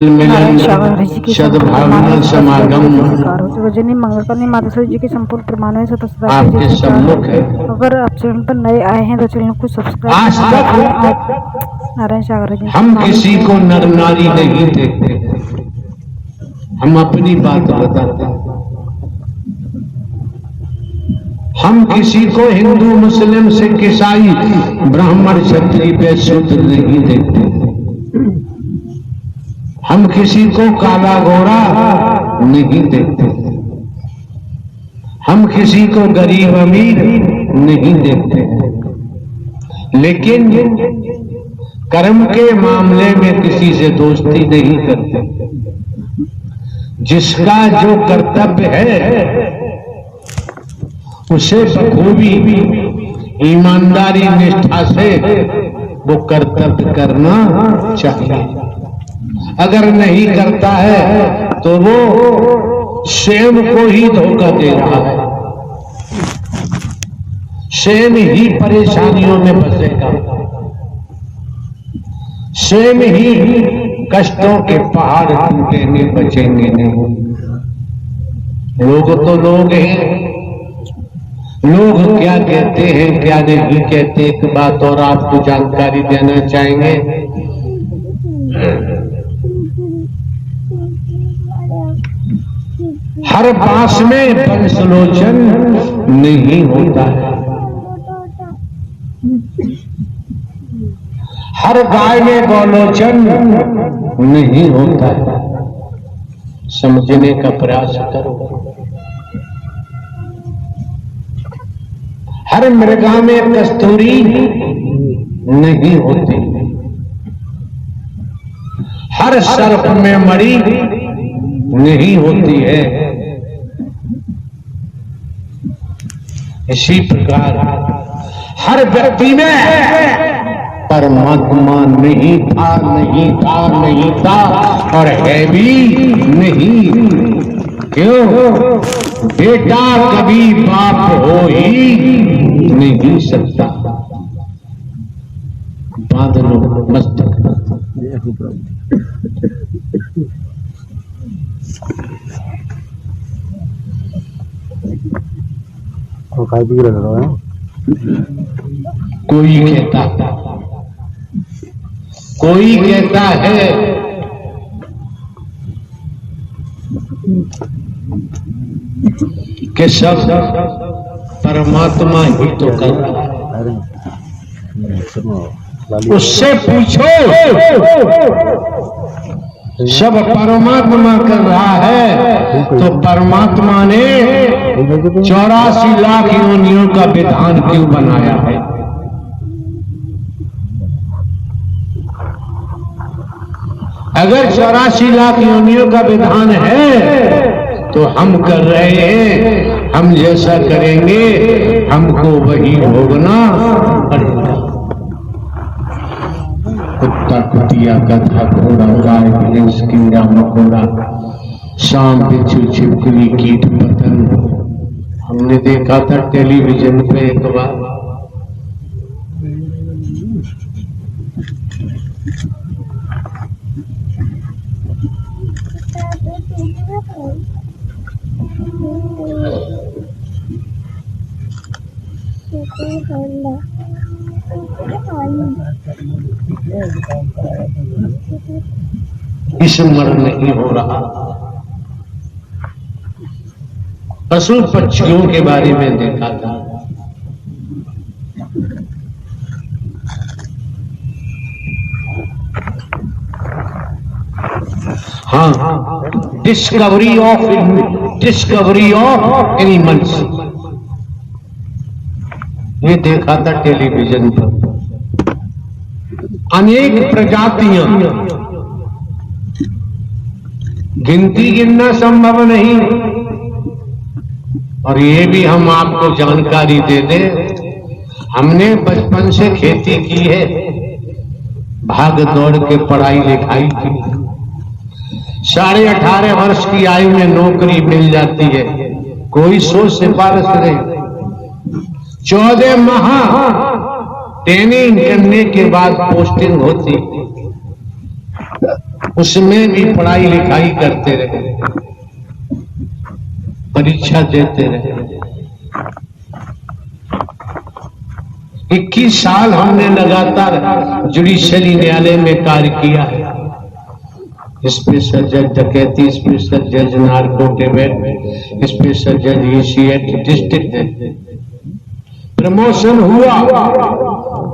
मिलन सद्भावना समागम रजनी मंगलकरनी माता जी के संपूर्ण प्रमाणों से आपके सम्मुख है। अगर आप चैनल पर नए आए हैं तो चैनल को सब्सक्राइब आज तक नारायण सागर जी हम किसी को नर नारी नहीं देखते, हम अपनी बात बताते हैं। हम किसी को हिंदू मुस्लिम सिख ईसाई ब्राह्मण क्षत्रिय वैश्य शूद्र नहीं देखते। हम किसी को काला गोरा नहीं देखते, हम किसी को गरीब अमीर नहीं देखते। लेकिन कर्म के मामले में किसी से दोस्ती नहीं करते। जिसका जो कर्तव्य है उसे बखूबी ईमानदारी निष्ठा से वो कर्तव्य करना चाहिए। अगर नहीं करता है तो वो स्वयं को ही धोखा दे रहा है, स्वयं ही परेशानियों में फंसेगा, स्वयं ही कष्टों के पहाड़ टूटेंगे, बचेंगे नहीं। लोग तो लोग हैं, लोग क्या कहते हैं क्या नहीं कहते। एक बात और आपको जानकारी देना चाहेंगे। हर बांस में पंचलोचन नहीं होता है, हर गाय में गौलोचन नहीं होता है। समझने का प्रयास करो। हर मृगा में कस्तूरी नहीं होती, हर सर्प में मणि नहीं होती है। इसी प्रकार हर व्यक्ति में परमात्मा नहीं था, नहीं था, नहीं था और है भी नहीं। क्यों? बेटा कभी बाप हो ही नहीं सकता। बांध लो मस्तक। कोई कहता है कि सब परमात्मा ही तो कर रहा है। उससे पूछो, सब परमात्मा कर रहा है तो परमात्मा ने 84 लाख योनियों का विधान क्यों बनाया है? अगर 84 लाख योनियों का विधान है तो हम कर रहे हैं, हम जैसा करेंगे हमको वही भोगना पड़ेगा। कुत्ता कुतिया गधा घोड़ा गाय भैंस कीड़ा मकोड़ा सांप बिच्छू छिपकली कीट पतंग। हमने देखा था टेलीविजन पे एक बार, स्मरण नहीं हो रहा। पशु पक्षियों के बारे में देखा था। हाँ, डिस्कवरी ऑफ एनिमल्स ये देखा था टेलीविजन पर। अनेक प्रजातियां, गिनती गिनना संभव नहीं। और ये भी हम आपको जानकारी दे दें, हमने बचपन से खेती की है, भाग दौड़ के पढ़ाई लिखाई की। 18.5 वर्ष की आयु में नौकरी मिल जाती है, कोई सोच सिफारिश नहीं। 14 माह ट्रेनिंग करने के बाद पोस्टिंग होती। उसमें भी पढ़ाई लिखाई करते रहे, परीक्षा देते रहे। 21 साल हमने लगातार जुडिशरी न्यायालय में कार्य किया है। स्पेशल जज डकैती, स्पेशल जज नार्को डिबेट, स्पेशल जज एशिएट डिस्ट्रिक्ट है। प्रमोशन हुआ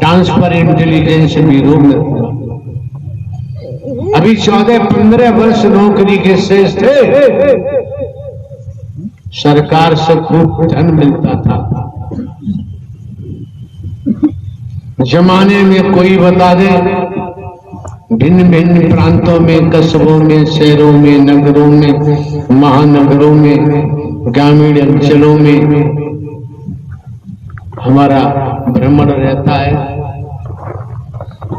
ट्रांसफर इंटेलिजेंस ब्यूरो में। अभी 14-15 वर्ष नौकरी के शेष थे, सरकार से खूब धन मिलता था। जमाने में कोई बता दे, भिन्न भिन्न प्रांतों में, कस्बों में, शहरों में, नगरों में, महानगरों में, ग्रामीण अंचलों में हमारा भ्रमण रहता है।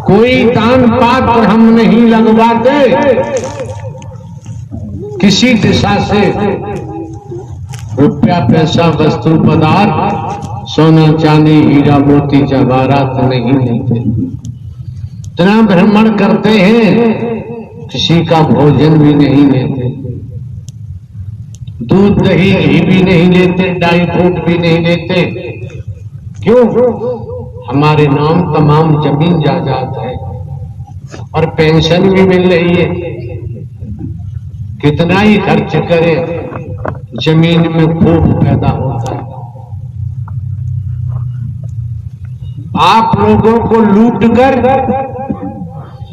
कोई दान पात्र हम नहीं लगवाते, किसी दिशा से रुपया पैसा वस्तु पदार्थ सोना चांदी हीरा मोती जवाहरात नहीं लेते। इतना भ्रमण करते हैं, किसी का भोजन भी नहीं लेते, दूध दही घी भी नहीं लेते, ड्राई फ्रूट भी नहीं लेते। क्यों? हमारे नाम तमाम जमीन जायदाद है और पेंशन भी मिल रही है। कितना ही खर्च करें, जमीन में खूब पैदा होता है। आप लोगों को लूट कर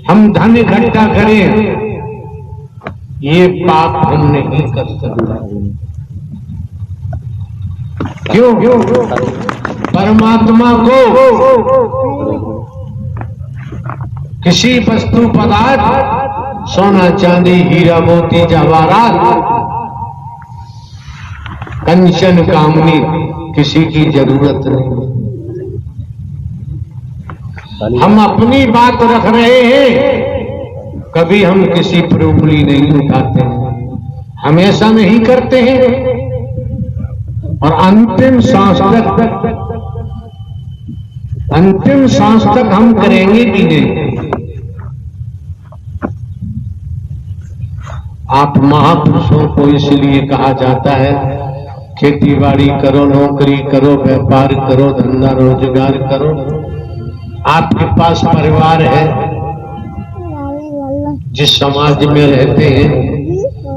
हम धन इकट्ठा करें, ये पाप हम नहीं कर सकते। क्यों? परमात्मा को किसी वस्तु पदार्थ सोना चांदी हीरा मोती जवाहरात कंचन कामनी किसी की जरूरत नहीं। हम अपनी बात रख रहे हैं, कभी हम किसी पर उंगली नहीं उठाते हैं, हमेशा नहीं करते हैं और अंतिम सांस तक हम करेंगे भी नहीं। आप महापुरुषों को इसलिए कहा जाता है, खेती बाड़ी करो, नौकरी करो, व्यापार करो, धंधा रोजगार करो। आपके पास परिवार है, जिस समाज में रहते हैं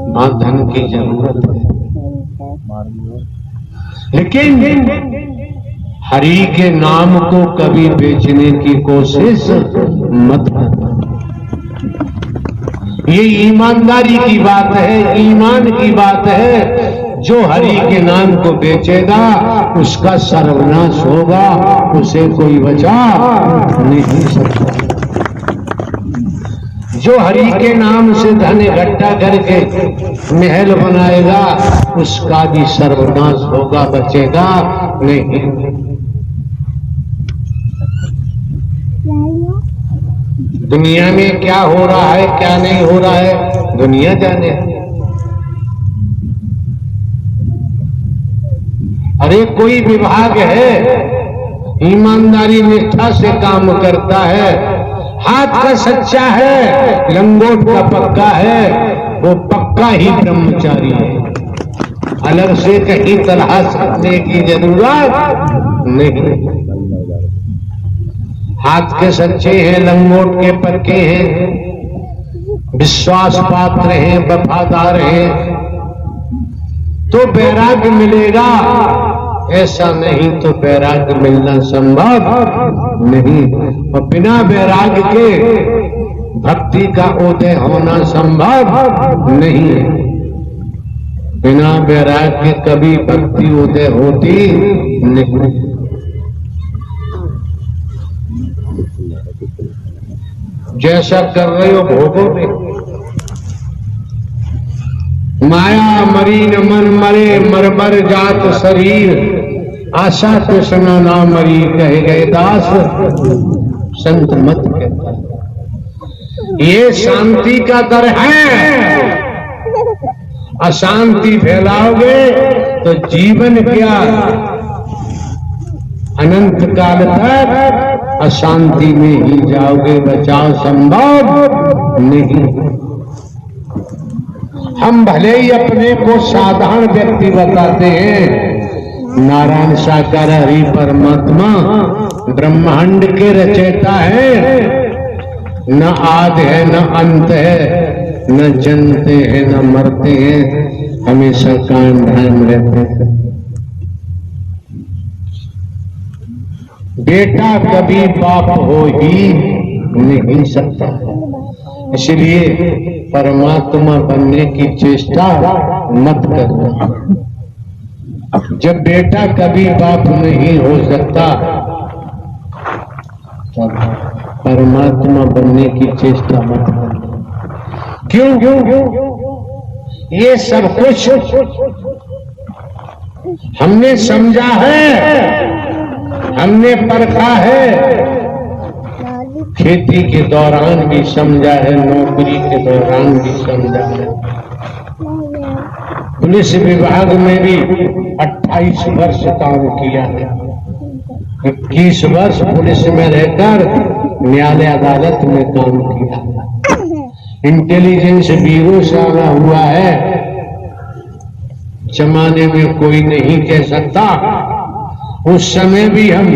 वहां धन की जरूरत है, लेकिन हरि के नाम को कभी बेचने की कोशिश मत करना। ये ईमानदारी की बात है, ईमान की बात है। जो हरि के नाम को बेचेगा उसका सर्वनाश होगा, उसे कोई बचा नहीं सकता। जो हरि के नाम से धन इकट्ठा करके महल बनाएगा उसका भी सर्वनाश होगा, बचेगा नहीं। दुनिया में क्या हो रहा है क्या नहीं हो रहा है दुनिया जाने। अरे कोई विभाग है, ईमानदारी निष्ठा से काम करता है, हाथ का सच्चा है, लंगोट का पक्का है, वो पक्का ही ब्रह्मचारी है। अलग से कहीं तलाश करने की जरूरत नहीं। हाथ के सच्चे हैं, लंगोट के पक्के हैं, विश्वास पात्र हैं, वफादार हैं, तो वैराग्य मिलेगा। ऐसा नहीं तो वैराग्य मिलना संभव नहीं, और बिना वैराग्य के भक्ति का उदय होना संभव नहीं है। बिना वैराग्य कभी भक्ति उदय होती नहीं। जैसा कर रहे हो भोगोगे। माया मरी न मन मरे, मरबर जात शरीर, आशा कृष्ण ना मरी कहे गए दास, संत मत कहता। ये शांति का दर है। अशांति फैलाओगे तो जीवन क्या अनंत काल तक अशांति में ही जाओगे, बचाव संभव नहीं। हम भले ही अपने को साधारण व्यक्ति बताते हैं, नारायण साकार हरि परमात्मा ब्रह्मांड के रचयिता है। न आदि है न अंत है, न जन्मते हैं न मरते हैं, हमेशा कायम धाम रहते हैं। बेटा कभी बाप हो ही नहीं सकता, इसलिए परमात्मा बनने की चेष्टा मत करना। जब बेटा कभी बाप नहीं हो सकता, तब परमात्मा बनने की चेष्टा मत करना। क्यों? ये सब कुछ हमने समझा है, हमने परखा है। खेती के दौरान भी समझा है, नौकरी के दौरान भी समझा है। पुलिस विभाग में भी 28 वर्ष काम किया है। 21 वर्ष पुलिस में रहकर न्यायालय अदालत में काम किया। इंटेलिजेंस ब्यूरो से आना हुआ है। जमाने में कोई नहीं कह सकता, उस समय भी हम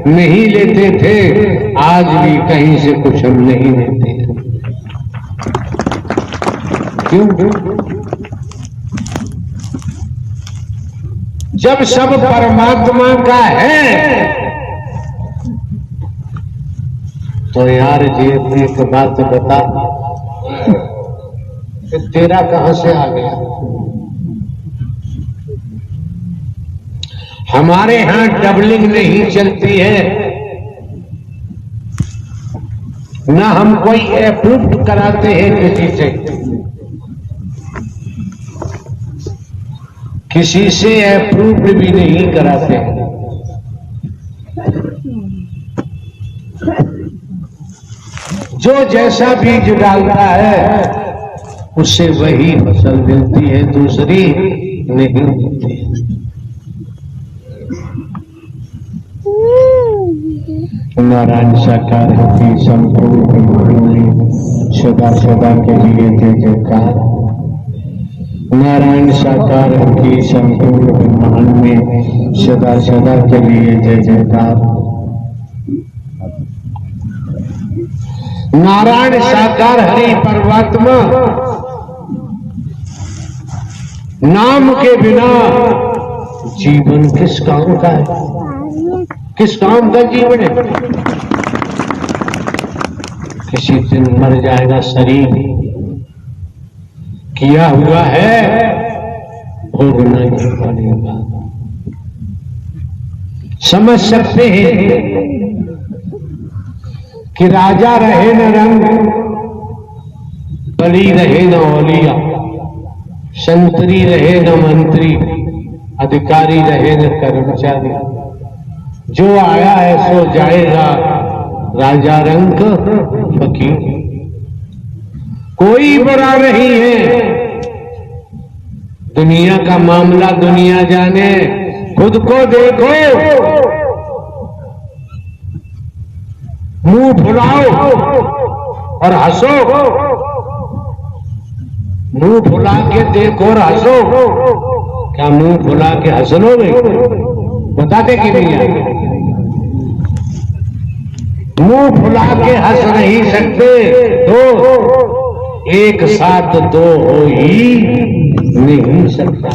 नहीं लेते थे, आज भी कहीं से कुछ हम नहीं लेते। क्यों? जब सब परमात्मा का है तो यार जी एक बात बता, तेरा कहां से आ गया? हमारे यहां डबलिंग नहीं चलती है, ना हम कोई अप्रूव कराते हैं किसी से अप्रूव भी नहीं कराते। जो जैसा बीज डालता है उससे वही फसल मिलती है, दूसरी नहीं मिलती। नारायण साकार की संपूर्ण ब्रह्मांड में सदा सदा के लिए जय जयकार। नारायण साकार की संपूर्ण ब्रह्मांड में सदा सदा के लिए जय जयकार। नारायण साकार हरि परमात्मा नाम के बिना जीवन किस काम का है? किस काम का जीवन है? किसी दिन मर जाएगा शरीर, किया हुआ है भोगना ही पड़ेगा। समझ सकते हैं कि राजा रहे न रंग, बली रहे न औलिया, संतरी रहे न मंत्री, अधिकारी रहे न कर्मचारी, जो आया है सो जाएगा, राजा रंग फकीर। कोई बुरा नहीं है, दुनिया का मामला दुनिया जाने, खुद को देखो, मुंह फुलाओ और हंसो। मुंह फुला के देखो और हंसो। क्या मुंह फुला के हंस लोगे? बताते कि नहीं आए? मुंह फुला के हंस नहीं सकते तो एक साथ दो हो ही नहीं सकता।